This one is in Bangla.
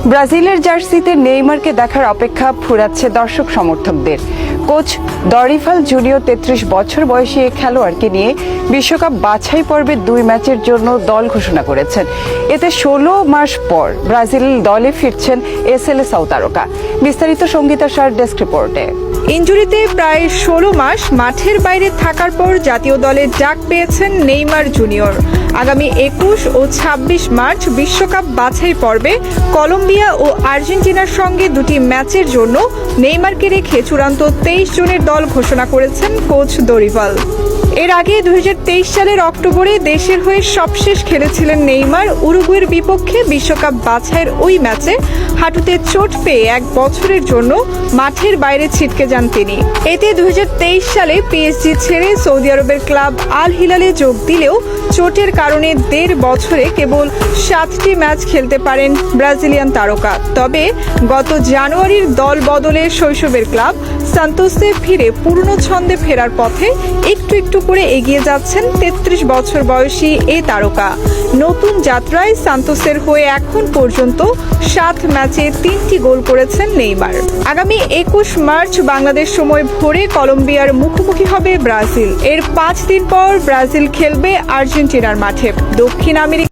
ব্রাজিলের জার্সিতে নেইমারকে দেখার অপেক্ষা ফুরাচ্ছে দর্শক সমর্থকদের। কোচ দরিফাল জুনিয়র ৩৩ বছর বয়সী এই খেলোয়াড়কে নিয়ে বিশ্বকাপ বাছাই পর্বে ২ ম্যাচের জন্য দল ঘোষণা করেছেন। এতে ১৬ মাস পর ব্রাজিল দলে ফিরছেন এসএলএসআই তারকা। বিস্তারিত সঙ্গীতা শাহর ডেস্ক রিপোর্টে। ইনজুরিতে প্রায় ১৬ মাস মাঠের বাইরে থাকার পর জাতীয় দলে ডাক পেয়েছেন নেইমার জুনিয়র। আগামী ২১ ও ২৬ মার্চ বিশ্বকাপ বাছাই পর্বে কলম্বিয়া ও আর্জেন্টিনার সঙ্গে ২টি ম্যাচের জন্য নেইমারকে রেখে চূড়ান্ত ২৩ জনের দল ঘোষণা করেছেন কোচ দরিফাল। এর আগে ২০২৩ সালের অক্টোবরে দেশের হয়ে সবশেষ খেলেছিলেন নেইমার। উরুগুয়ের বিপক্ষে বিশ্বকাপ বাছাইয়ের ওই ম্যাচে হাঁটুতে চোট পেয়ে ১ বছরের জন্য মাঠের বাইরে ছিটকে যান তিনি। এতে ২০২৩ সালে পিএসজি ছেড়ে সৌদি আরবের ক্লাব আল হিলালে যোগ দিলেও চোটের কারণে ১.৫ বছরে কেবল ৭টি ম্যাচ খেলতে পারেন ব্রাজিলিয়ান তারকা। তবে গত জানুয়ারির দল বদলে শৈশবের ক্লাব সান্তোসে ফিরে পুরনো ছন্দে ফেরার পথে একটু একটু করে এগিয়ে যাচ্ছেন ৩৩ বছর বয়সী এই তারকা। নতুন যাত্রায় সান্তোসের হয়ে এখন পর্যন্ত ৭ ম্যাচে ৩টি গোল করেছেন নেইমার। আগামী ২১ মার্চ বাংলাদেশ সময় ভোরে কলম্বিয়ার মুখোমুখি হবে ব্রাজিল। এর ৫ দিন পর ব্রাজিল খেলবে আর্জেন্টিনার মাঠে। দক্ষিণ আমেরিকা